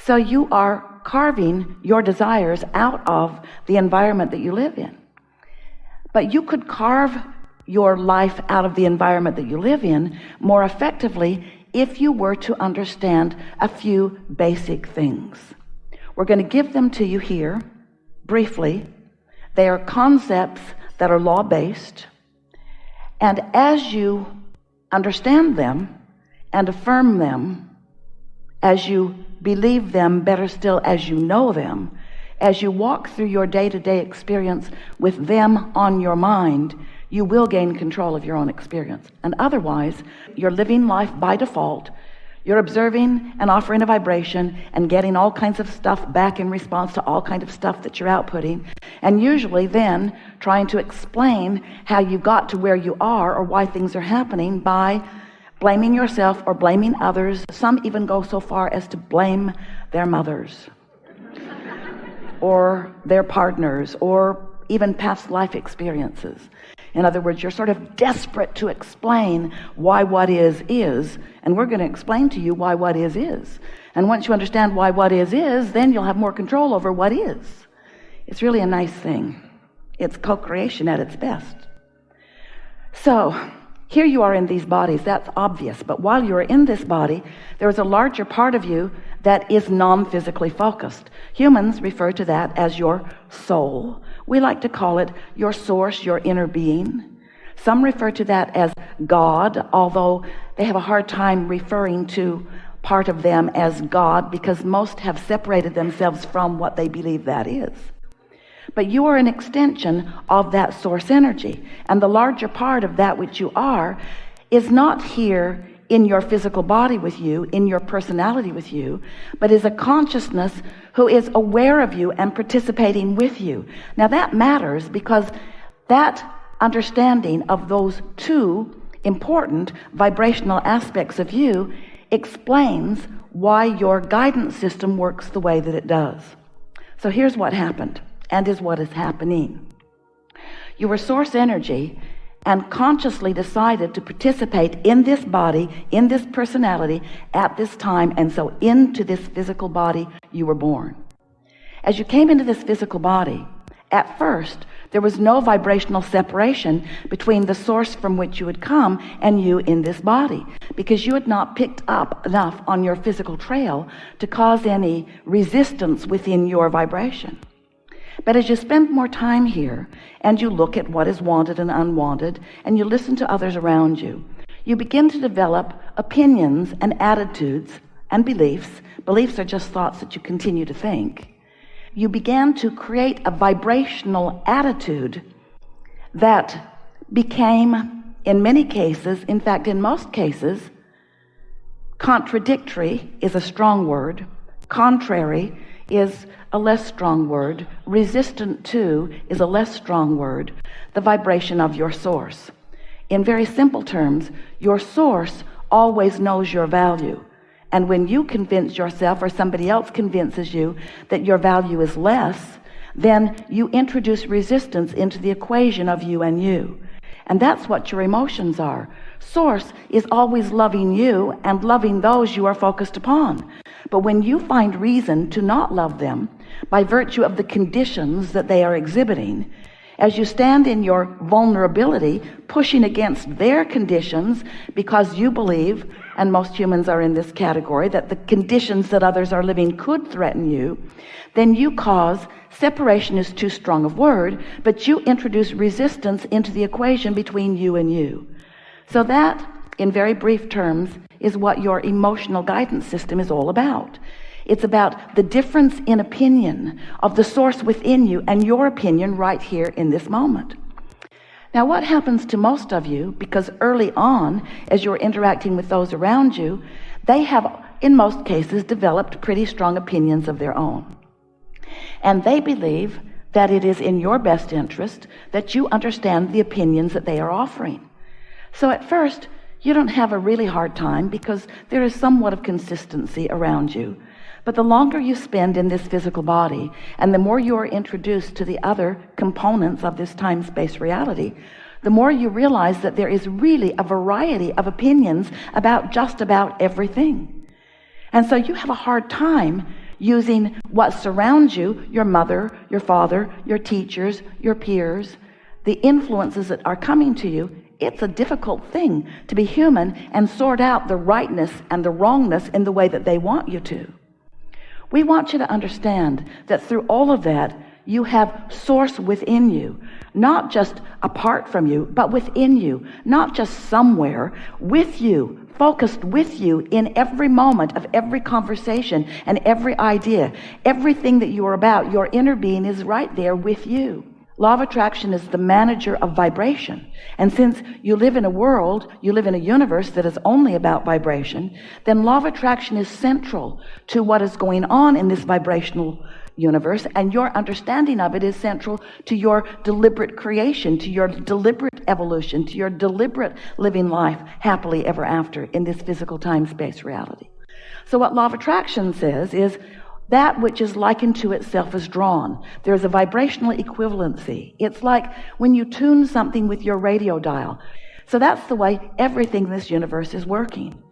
So you are carving your desires out of the environment that you live in. But you could carve your life out of the environment that you live in more effectively if you were to understand a few basic things. We're going to give them to you here briefly. They are concepts that are law-based, and as you understand them and affirm them, as you believe them, better still, as you know them, as you walk through your day-to-day experience with them on your mind, you will gain control of your own experience. And otherwise, you're living life by default. You're observing and offering a vibration and getting all kinds of stuff back in response to all kinds of stuff that you're outputting, and usually then trying to explain how you got to where you are or why things are happening by blaming yourself or blaming others. Some even go so far as to blame their mothers or their partners or even past life experiences. In other words, you're sort of desperate to explain why what is, and we're going to explain to you why what is. And once you understand why what is, then you'll have more control over what is. It's really a nice thing. It's co-creation at its best. So here you are in these bodies, that's obvious, but while you are in this body, there is a larger part of you that is non-physically focused. Humans refer to that as your soul. We like to call it your source, your inner being. Some refer to that as God, although they have a hard time referring to part of them as God because most have separated themselves from what they believe that is. But you are an extension of that source energy, and the larger part of that which you are is not here in your physical body with you, in your personality with you, but is a consciousness who is aware of you and participating with you. Now that matters because that understanding of those two important vibrational aspects of you explains why your guidance system works the way that it does. So here's what happened and is what is happening. You were source energy and consciously decided to participate in this body, in this personality at this time, and so into this physical body you were born. As you came into this physical body, at first there was no vibrational separation between the source from which you had come and you in this body, because you had not picked up enough on your physical trail to cause any resistance within your vibration. But as you spend more time here and you look at what is wanted and unwanted and you listen to others around you, you begin to develop opinions and attitudes and beliefs. Beliefs are just thoughts that you continue to think. You began to create a vibrational attitude that became, in many cases, in fact in most cases, contradictory is a strong word, contrary is a less strong word, resistant to is a less strong word, the vibration of your source. In very simple terms, your source always knows your value. And when you convince yourself or somebody else convinces you that your value is less, then you introduce resistance into the equation of you and you. And that's what your emotions are. Source is always loving you and loving those you are focused upon. But when you find reason to not love them by virtue of the conditions that they are exhibiting, as you stand in your vulnerability, pushing against their conditions because you believe, and most humans are in this category, that the conditions that others are living could threaten you, then you cause, separation is too strong a word, but you introduce resistance into the equation between you and you. So that, in very brief terms, is what your emotional guidance system is all about. It's about the difference in opinion of the source within you and your opinion right here in this moment. Now, what happens to most of you, because early on, as you're interacting with those around you, they have, in most cases, developed pretty strong opinions of their own. And they believe that it is in your best interest that you understand the opinions that they are offering. So at first, you don't have a really hard time because there is somewhat of consistency around you. But the longer you spend in this physical body and the more you are introduced to the other components of this time-space reality, the more you realize that there is really a variety of opinions about just about everything. And so you have a hard time. using what surrounds you, your mother, your father, your teachers, your peers, the influences that are coming to you. It's a difficult thing to be human and sort out the rightness and the wrongness in the way that they want you to. We want you to understand that through all of that, you have source within you, not just apart from you, but within you, not just somewhere, with you, focused with you in every moment of every conversation and every idea. Everything that you are about, your inner being is right there with you. Law of attraction is the manager of vibration. And since you live in a world, you live in a universe that is only about vibration, then law of attraction is central to what is going on in this vibrational universe, and your understanding of it is central to your deliberate creation, to your deliberate evolution, to your deliberate living life happily ever after in this physical time-space reality. So what law of attraction says is, that which is likened to itself is drawn. There's a vibrational equivalency. It's like when you tune something with your radio dial. So that's the way everything in this universe is working.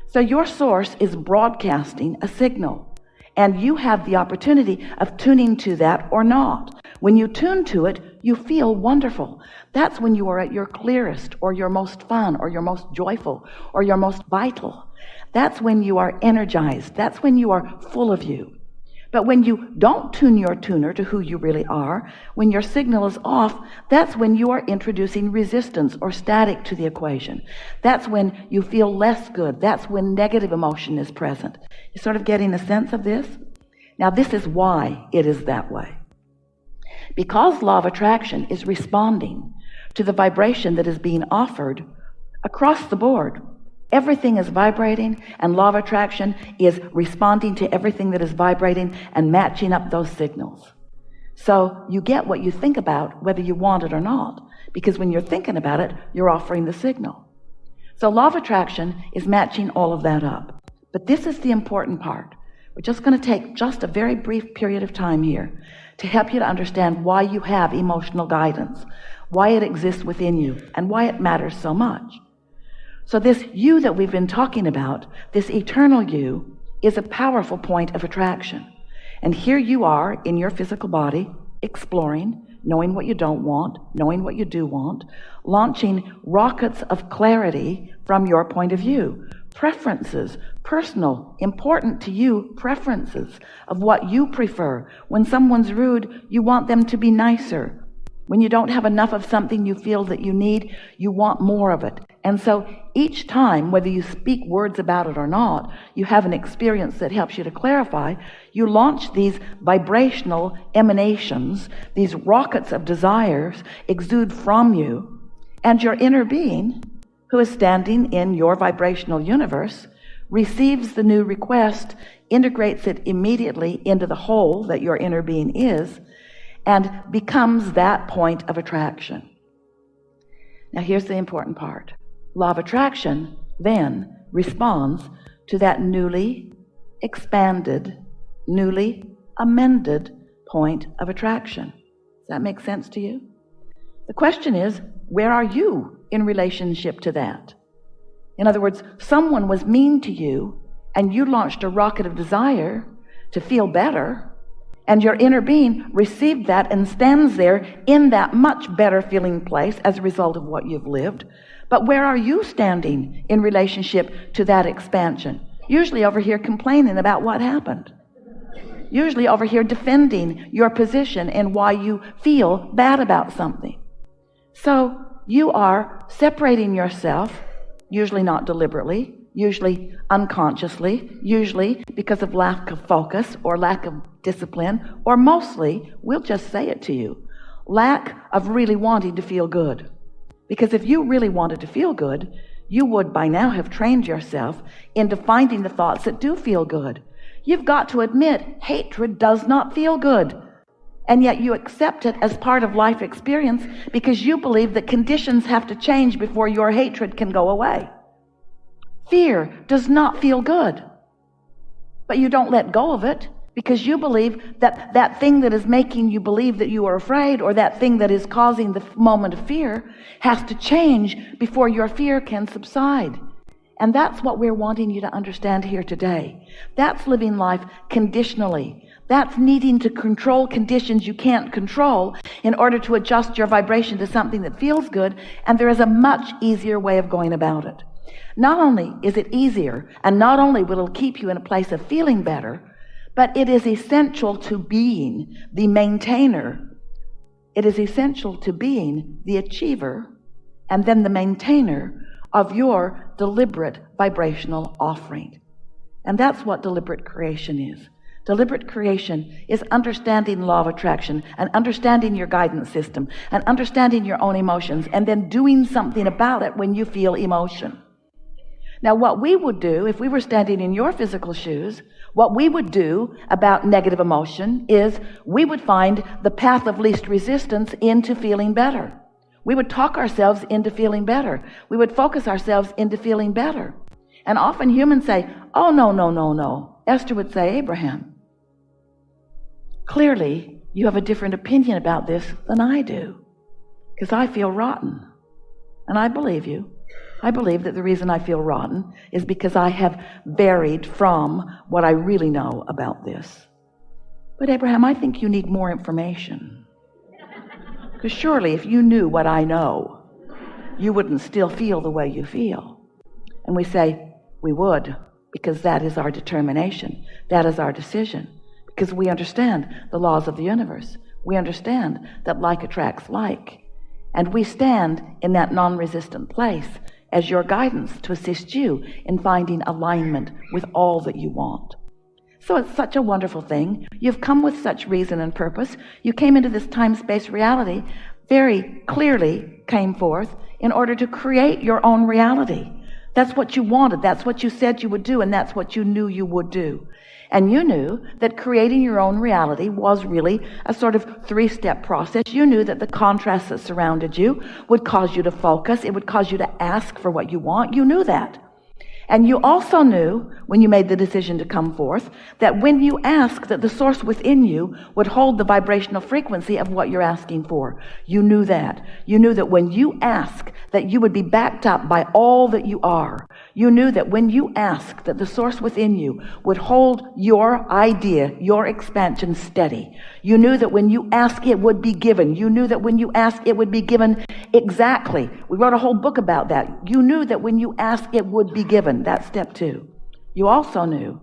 So your source is broadcasting a signal, and you have the opportunity of tuning to that or not. When you tune to it, you feel wonderful. That's when you are at your clearest, or your most fun, or your most joyful, or your most vital. That's when you are energized. That's when you are full of you. But when you don't tune your tuner to who you really are, when your signal is off, that's when you are introducing resistance or static to the equation. That's when you feel less good. That's when negative emotion is present. You're sort of getting a sense of this? Now, this is why it is that way. Because law of attraction is responding to the vibration that is being offered across the board. Everything is vibrating, and law of attraction is responding to everything that is vibrating and matching up those signals. So you get what you think about, whether you want it or not, because when you're thinking about it, you're offering the signal. So law of attraction is matching all of that up. But this is the important part. We're just going to take just a very brief period of time here to help you to understand why you have emotional guidance, why it exists within you, and why it matters so much. So this you that we've been talking about, this eternal you, is a powerful point of attraction. And here you are in your physical body, exploring, knowing what you don't want, knowing what you do want, launching rockets of clarity from your point of view, preferences, personal, important to you preferences of what you prefer. When someone's rude, you want them to be nicer. When you don't have enough of something you feel that you need, you want more of it. And so each time, whether you speak words about it or not, you have an experience that helps you to clarify. You launch these vibrational emanations, these rockets of desires exude from you, and your inner being, who is standing in your vibrational universe, receives the new request, integrates it immediately into the whole that your inner being is, and becomes that point of attraction. Now here's the important part. Law of attraction then responds to that newly expanded, newly amended point of attraction. Does that make sense to you? The question is, where are you in relationship to that? In other words, someone was mean to you and you launched a rocket of desire to feel better, and your inner being received that and stands there in that much better feeling place as a result of what you've lived. But where are you standing in relationship to that expansion? Usually over here complaining about what happened. Usually over here defending your position and why you feel bad about something. So you are separating yourself, usually not deliberately, usually unconsciously, usually because of lack of focus or lack of discipline, or mostly, we'll just say it to you, lack of really wanting to feel good. Because if you really wanted to feel good, you would by now have trained yourself into finding the thoughts that do feel good. You've got to admit, hatred does not feel good. And yet you accept it as part of life experience because you believe that conditions have to change before your hatred can go away. Fear does not feel good, but you don't let go of it because you believe that that thing that is making you believe that you are afraid, or that thing that is causing the moment of fear, has to change before your fear can subside. And that's what we're wanting you to understand here today. That's living life conditionally. That's needing to control conditions you can't control in order to adjust your vibration to something that feels good. And there is a much easier way of going about it. Not only is it easier, and not only will it keep you in a place of feeling better, but it is essential to being the maintainer. It is essential to being the achiever and then the maintainer of your deliberate vibrational offering. And that's what deliberate creation is. Deliberate creation is understanding law of attraction and understanding your guidance system and understanding your own emotions and then doing something about it when you feel emotion. Now, what we would do if we were standing in your physical shoes, what we would do about negative emotion is we would find the path of least resistance into feeling better. We would talk ourselves into feeling better. We would focus ourselves into feeling better. And often humans say, oh, no. Esther would say, Abraham, clearly you have a different opinion about this than I do, because I feel rotten. And I believe you. I believe that the reason I feel rotten is because I have varied from what I really know about this. But Abraham, I think you need more information. Because surely if you knew what I know, you wouldn't still feel the way you feel. And we say, we would, because that is our determination. That is our decision. Because we understand the laws of the universe. We understand that like attracts like. And we stand in that non-resistant place as your guidance to assist you in finding alignment with all that you want. So it's such a wonderful thing. You've come with such reason and purpose. You came into this time-space reality, very clearly came forth in order to create your own reality. That's what you wanted. That's what you said you would do, and that's what you knew you would do. And you knew that creating your own reality was really a sort of three-step process. You knew that the contrasts that surrounded you would cause you to focus. It would cause you to ask for what you want. You knew that. And you also knew, when you made the decision to come forth, that when you ask, that the source within you would hold the vibrational frequency of what you're asking for. You knew that. You knew that when you ask, that you would be backed up by all that you are. You knew that when you ask, that the source within you would hold your idea, your expansion steady. You knew that when you ask, it would be given. You knew that when you ask, it would be given exactly. We wrote a whole book about that. You knew that when you ask, it would be given. That's step 2. You also knew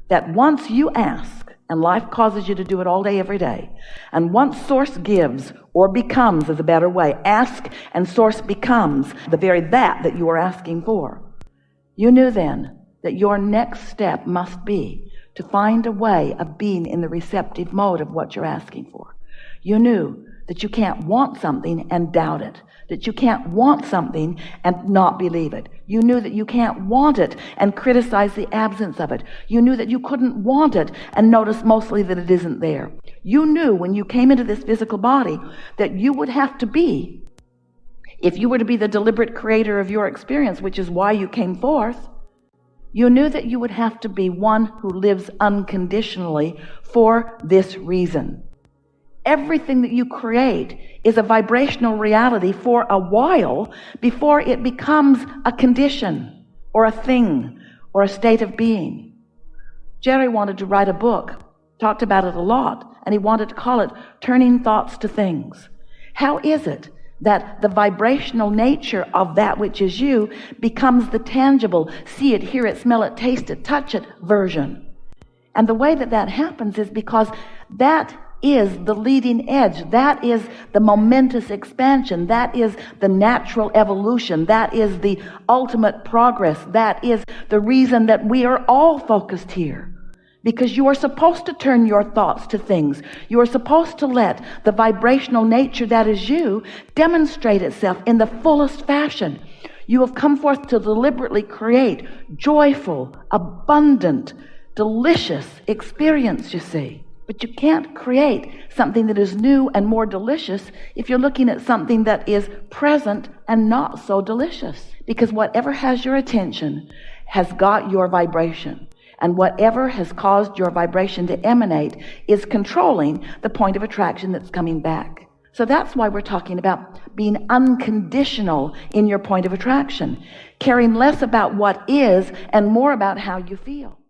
that once you ask, and life causes you to do it all day, every day, and once source gives, or becomes is a better way, ask and source becomes the very that you are asking for. You knew then that your next step must be to find a way of being in the receptive mode of what you're asking for. You knew that you can't want something and doubt it, that you can't want something and not believe it. You knew that you can't want it and criticize the absence of it. You knew that you couldn't want it and notice mostly that it isn't there. You knew when you came into this physical body that you would have to be, if you were to be the deliberate creator of your experience, which is why you came forth, you knew that you would have to be one who lives unconditionally for this reason. Everything that you create is a vibrational reality for a while before it becomes a condition or a thing or a state of being. Jerry wanted to write a book, talked about it a lot, and he wanted to call it Turning Thoughts to Things. How is it that the vibrational nature of that which is you becomes the tangible, see it, hear it, smell it, taste it, touch it version? And the way that happens is because that is the leading edge. That is the momentous expansion. That is the natural evolution. That is the ultimate progress. That is the reason that we are all focused here. Because you are supposed to turn your thoughts to things. You are supposed to let the vibrational nature that is you demonstrate itself in the fullest fashion. You have come forth to deliberately create joyful, abundant, delicious experience, you see. But you can't create something that is new and more delicious if you're looking at something that is present and not so delicious. Because whatever has your attention has got your vibration. And whatever has caused your vibration to emanate is controlling the point of attraction that's coming back. So that's why we're talking about being unconditional in your point of attraction, caring less about what is and more about how you feel.